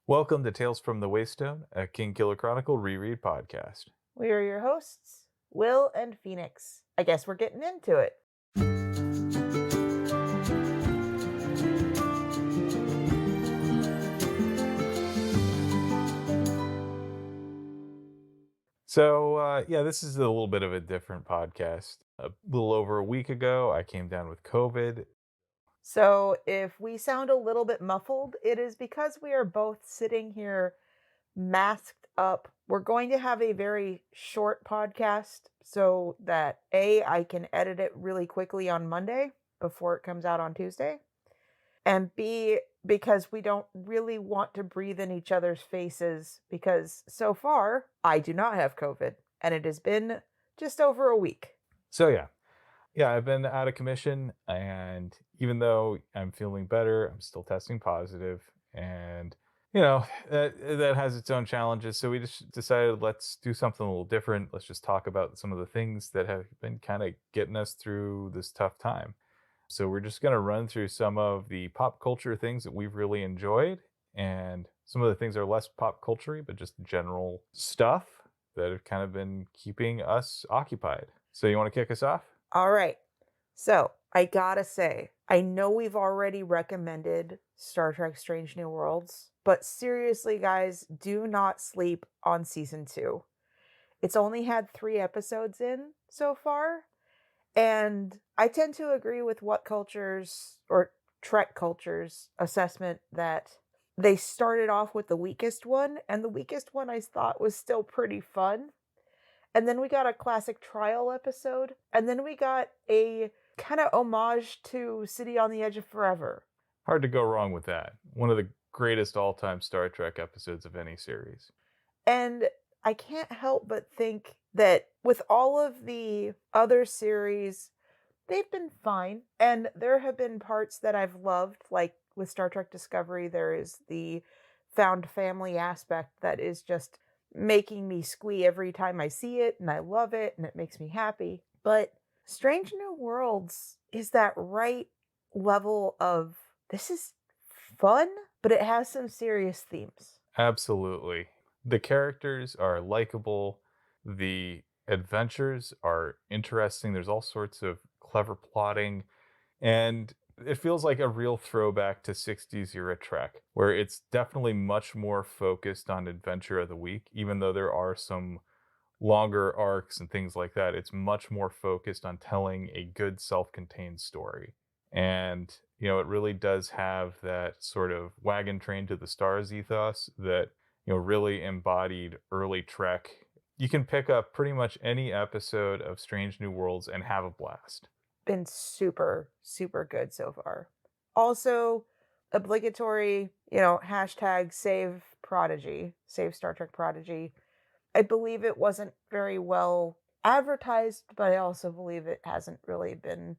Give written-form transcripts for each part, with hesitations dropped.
Welcome to Tales from the Waystone, a King Killer Chronicle reread podcast. We are your hosts, Will and Phoenix. I guess we're getting into it. This is a little bit of a different podcast. A little over a week ago, I came down with COVID. So, if we sound a little bit muffled, it is because we are both sitting here masked up. We're going to have a very short podcast so that A, I can edit it really quickly on Monday before it comes out on Tuesday. And B, because we don't really want to breathe in each other's faces because so far I do not have COVID and it has been just over a week. I've been out of commission, and even though I'm feeling better, I'm still testing positive, and that has its own challenges. So we just decided, let's do something a little different. Let's just talk about some of the things that have been kind of getting us through this tough time. So we're just going to run through some of the pop culture things that we've really enjoyed, and some of the things that are less pop culture but just general stuff that have kind of been keeping us occupied. So you want to kick us off? All right. So I gotta say, I know we've already recommended Star Trek Strange New Worlds, but seriously, guys, do not sleep on season 2. It's only had 3 episodes in so far. And I tend to agree with What Culture's or Trek Culture's assessment that they started off with the weakest one, and the weakest one I thought was still pretty fun. And then we got a classic trial episode, and then we got a kind of homage to City on the Edge of Forever. Hard to go wrong with that. One of the greatest all-time Star Trek episodes of any series. And I can't help but think that with all of the other series, they've been fine. And there have been parts that I've loved, like with Star Trek Discovery, there is the found family aspect that is just making me squee every time I see it, and I love it, and it makes me happy. But Strange New Worlds is that right level of this is fun, but it has some serious themes. Absolutely. The characters are likable. The adventures are interesting. There's all sorts of clever plotting. And it feels like a real throwback to 60s era Trek, where it's definitely much more focused on adventure of the week, even though there are some longer arcs and things like that. It's much more focused on telling a good self-contained story. And, it really does have that sort of wagon train to the stars ethos that, really embodied early Trek. You can pick up pretty much any episode of Strange New Worlds and have a blast. Been super, super good so far. Also, obligatory, hashtag save Prodigy, save Star Trek Prodigy. I believe it wasn't very well advertised, but I also believe it hasn't really been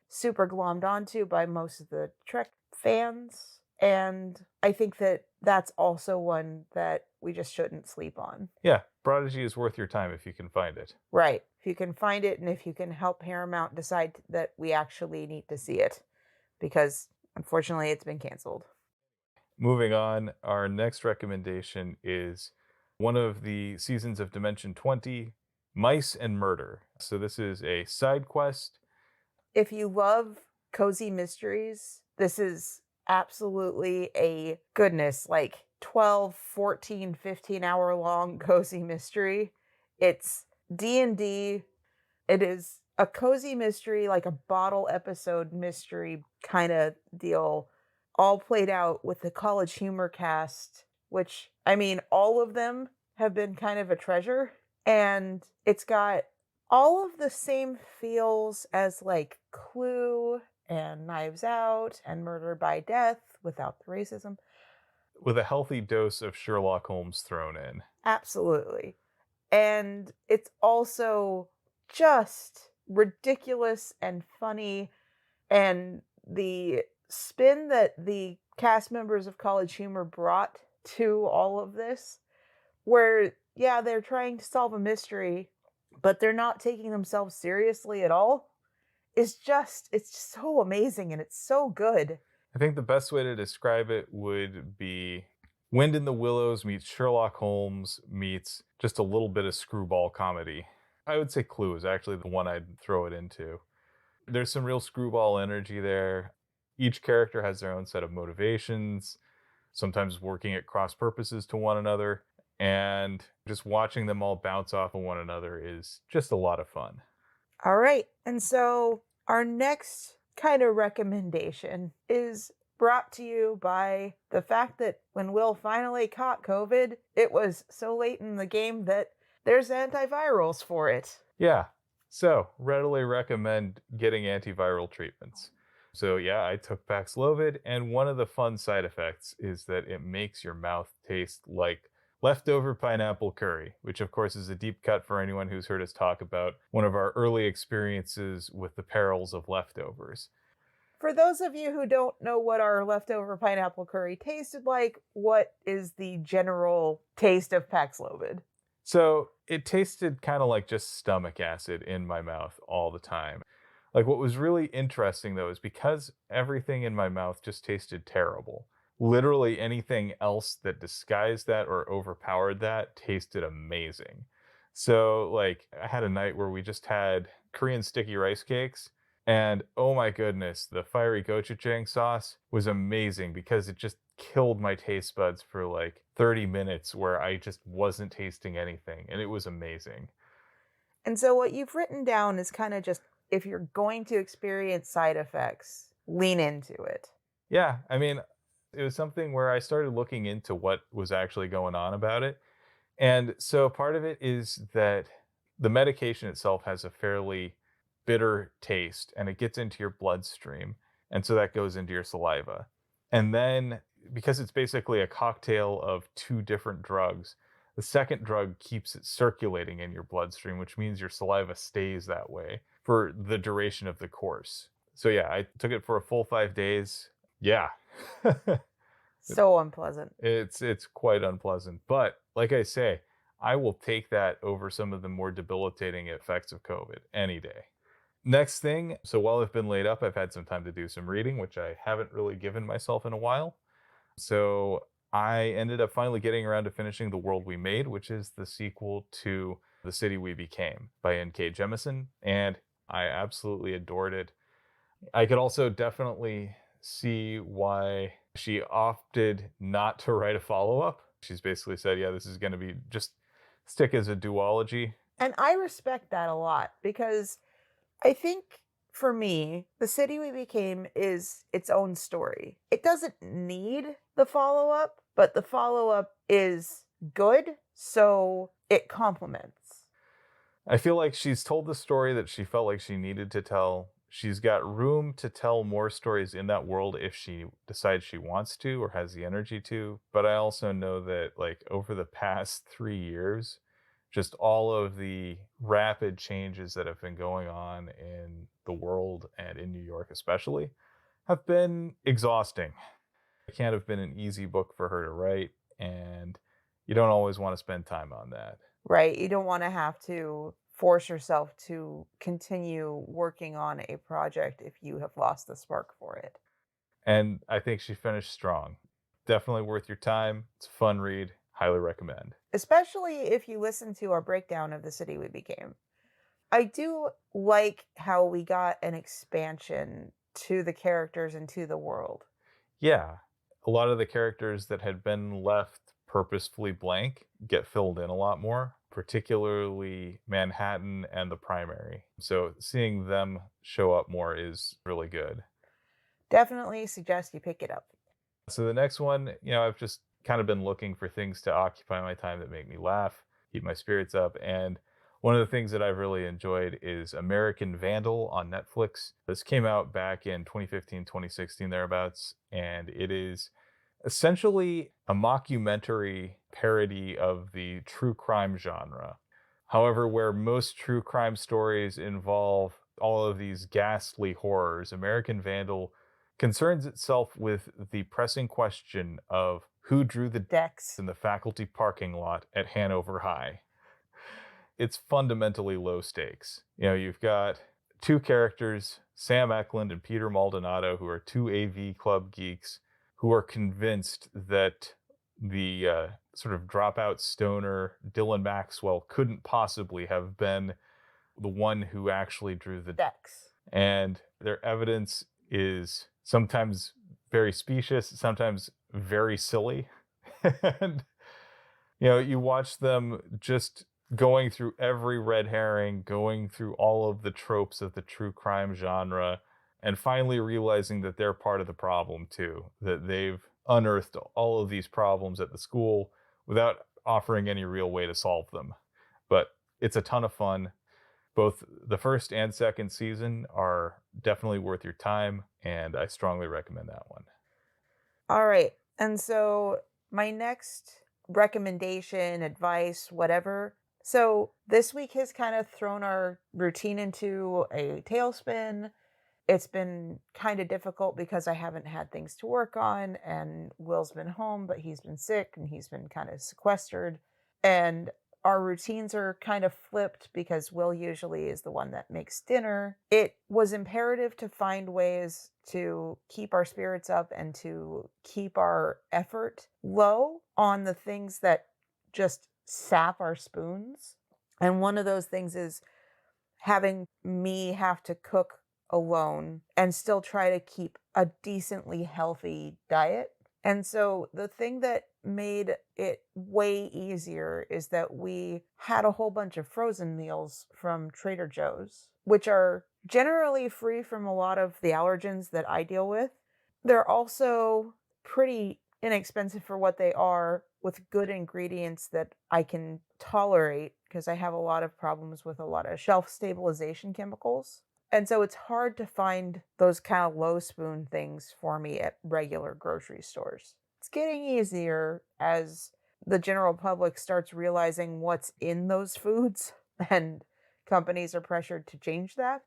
super glommed onto by most of the Trek fans. And I think that that's also one that we just shouldn't sleep on. Yeah, Prodigy is worth your time if you can find it. Right. If you can find it and if you can help Paramount decide that we actually need to see it. Because unfortunately, it's been canceled. Moving on, our next recommendation is one of the seasons of Dimension 20, Mice and Murder. So this is a side quest. If you love cozy mysteries, this is absolutely a goodness, like 12, 14, 15-hour long cozy mystery. It's D&D. It is a cozy mystery, like a bottle episode mystery kind of deal, all played out with the College Humor cast, which, I mean, all of them have been kind of a treasure. And it's got all of the same feels as like Clue and Knives Out and Murder by Death without the racism. With a healthy dose of Sherlock Holmes thrown in. Absolutely. And it's also just ridiculous and funny. And the spin that the cast members of College Humor brought to all of this, where, yeah, they're trying to solve a mystery, but they're not taking themselves seriously at all, it's just so amazing and it's so good. I think the best way to describe it would be Wind in the Willows meets Sherlock Holmes meets just a little bit of screwball comedy. I would say Clue is actually the one I'd throw it into. There's some real screwball energy there. Each character has their own set of motivations, sometimes working at cross purposes to one another, and just watching them all bounce off of one another is just a lot of fun. All right. And so our next kind of recommendation is brought to you by the fact that when Will finally caught COVID, it was so late in the game that there's antivirals for it. Yeah, so readily recommend getting antiviral treatments. So yeah, I took Paxlovid, and one of the fun side effects is that it makes your mouth taste like leftover pineapple curry, which of course is a deep cut for anyone who's heard us talk about one of our early experiences with the perils of leftovers. For those of you who don't know what our leftover pineapple curry tasted like, what is the general taste of Paxlovid? So it tasted kind of like just stomach acid in my mouth all the time. Like, what was really interesting though is because everything in my mouth just tasted terrible. Literally anything else that disguised that or overpowered that tasted amazing. So, like, I had a night where we just had Korean sticky rice cakes, and oh my goodness, the fiery gochujang sauce was amazing because it just killed my taste buds for like 30 minutes where I just wasn't tasting anything, and it was amazing. And so what you've written down is kind of just if you're going to experience side effects, lean into it. Yeah, I mean, it was something where I started looking into what was actually going on about it. And so part of it is that the medication itself has a fairly bitter taste and it gets into your bloodstream. And so that goes into your saliva. And then because it's basically a cocktail of two different drugs, the second drug keeps it circulating in your bloodstream, which means your saliva stays that way for the duration of the course. So yeah, I took it for a full 5 days. Yeah. So unpleasant. It's quite unpleasant. But like I say, I will take that over some of the more debilitating effects of COVID any day. Next thing, so while I've been laid up, I've had some time to do some reading, which I haven't really given myself in a while. So I ended up finally getting around to finishing The World We Made, which is the sequel to The City We Became by N.K. Jemisin, and I absolutely adored it. I could also definitely see why she opted not to write a follow-up. She's basically said, yeah, this is going to be just stick as a duology. And I respect that a lot because I think for me, The City We Became is its own story. It doesn't need the follow up, but the follow up is good, so it complements. I feel like she's told the story that she felt like she needed to tell. She's got room to tell more stories in that world if she decides she wants to or has the energy to. But I also know that, like, over the past 3 years, just all of the rapid changes that have been going on in the world and in New York, especially, have been exhausting. It can't have been an easy book for her to write, and you don't always want to spend time on that. Right? You don't want to have to force yourself to continue working on a project if you have lost the spark for it. And I think she finished strong. Definitely worth your time. It's a fun read. Highly recommend. Especially if you listen to our breakdown of The City We Became. I do like how we got an expansion to the characters and to the world. Yeah, a lot of the characters that had been left purposefully blank get filled in a lot more, particularly Manhattan and the Primary. So seeing them show up more is really good. Definitely suggest you pick it up. So the next one, I've just kind of been looking for things to occupy my time that make me laugh, keep my spirits up. And one of the things that I've really enjoyed is American Vandal on Netflix. This came out back in 2015, 2016, thereabouts. And it is essentially a mockumentary parody of the true crime genre. However, where most true crime stories involve all of these ghastly horrors, American Vandal concerns itself with the pressing question of who drew the Dex. in the faculty parking lot at Hanover High. It's fundamentally low stakes. You've got two characters, Sam Eklund and Peter Maldonado, who are two AV Club geeks who are convinced that the sort of dropout stoner Dylan Maxwell couldn't possibly have been the one who actually drew the Dex. and their evidence is sometimes very specious, sometimes very silly. And you watch them just going through every red herring, going through all of the tropes of the true crime genre, and finally realizing that they're part of the problem too, that they've unearthed all of these problems at the school without offering any real way to solve them. But it's a ton of fun. Both the first and second season are definitely worth your time, and I strongly recommend that one. All right. And so my next recommendation, advice, whatever. So this week has kind of thrown our routine into a tailspin. It's been kind of difficult because I haven't had things to work on, and Will's been home, but he's been sick and he's been kind of sequestered. And our routines are kind of flipped because Will usually is the one that makes dinner. It was imperative to find ways to keep our spirits up and to keep our effort low on the things that just sap our spoons. And one of those things is having me have to cook alone and still try to keep a decently healthy diet. And so the thing that made it way easier is that we had a whole bunch of frozen meals from Trader Joe's, which are generally free from a lot of the allergens that I deal with. They're also pretty inexpensive for what they are, with good ingredients that I can tolerate because I have a lot of problems with a lot of shelf stabilization chemicals. And so it's hard to find those kind of low spoon things for me at regular grocery stores. It's getting easier as the general public starts realizing what's in those foods, and companies are pressured to change that.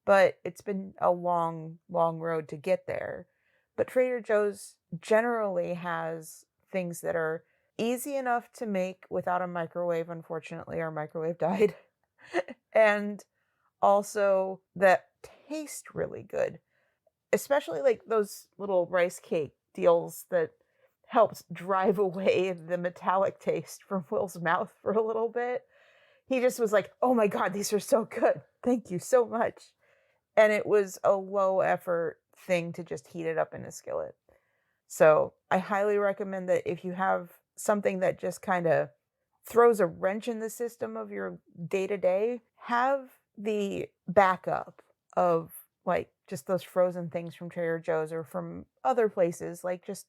But it's been a long, long road to get there. But Trader Joe's generally has things that are easy enough to make without a microwave. Unfortunately, our microwave died. And also that taste really good, especially like those little rice cake deals that helped drive away the metallic taste from Will's mouth for a little bit. He just was like, oh my God, these are so good. Thank you so much. And it was a low effort thing to just heat it up in a skillet. So I highly recommend that if you have something that just kind of throws a wrench in the system of your day to day, have the backup of like just those frozen things from Trader Joe's or from other places. Like, just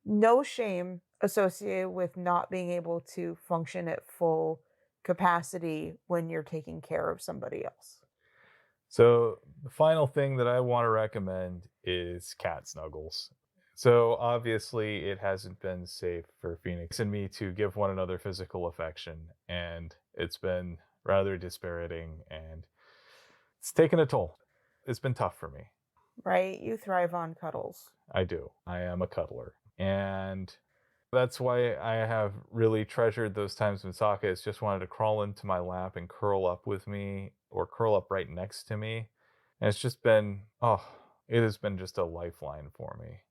no shame associated with not being able to function at full capacity when you're taking care of somebody else. So, the final thing that I want to recommend is cat snuggles. So, obviously, it hasn't been safe for Phoenix and me to give one another physical affection, and it's been rather dispiriting, and it's taken a toll. It's been tough for me. Right? You thrive on cuddles. I do. I am a cuddler. And that's why I have really treasured those times when Sokka has just wanted to crawl into my lap and curl up with me or curl up right next to me. And it's just been, it has been just a lifeline for me.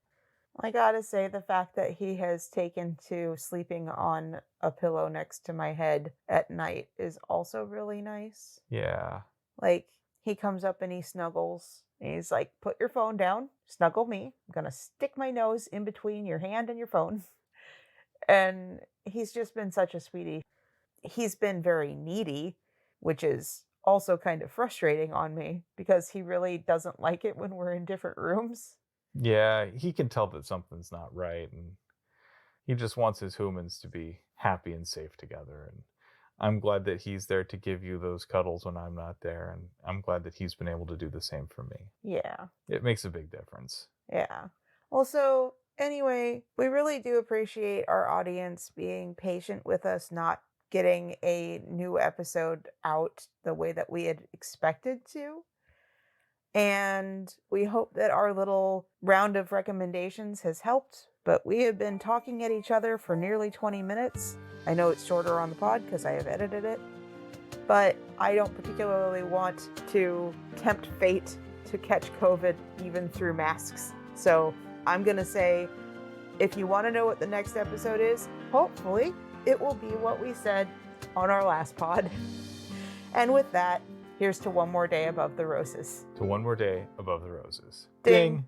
I gotta say, the fact that he has taken to sleeping on a pillow next to my head at night is also really nice. Yeah. Like, he comes up and he snuggles. And he's like, put your phone down, snuggle me. I'm gonna stick my nose in between your hand and your phone. And he's just been such a sweetie. He's been very needy, which is also kind of frustrating on me because he really doesn't like it when we're in different rooms. Yeah, he can tell that something's not right, and he just wants his humans to be happy and safe together. And I'm glad that he's there to give you those cuddles when I'm not there, and I'm glad that he's been able to do the same for me. Yeah. It makes a big difference. Yeah. Also, anyway, we really do appreciate our audience being patient with us not getting a new episode out the way that we had expected to. And we hope that our little round of recommendations has helped. But we have been talking at each other for nearly 20 minutes. I know it's shorter on the pod because I have edited it. But I don't particularly want to tempt fate to catch COVID even through masks. So I'm going to say If you want to know what the next episode is, hopefully it will be what we said on our last pod. And with that, here's to one more day above the roses. To one more day above the roses. Ding. Ding.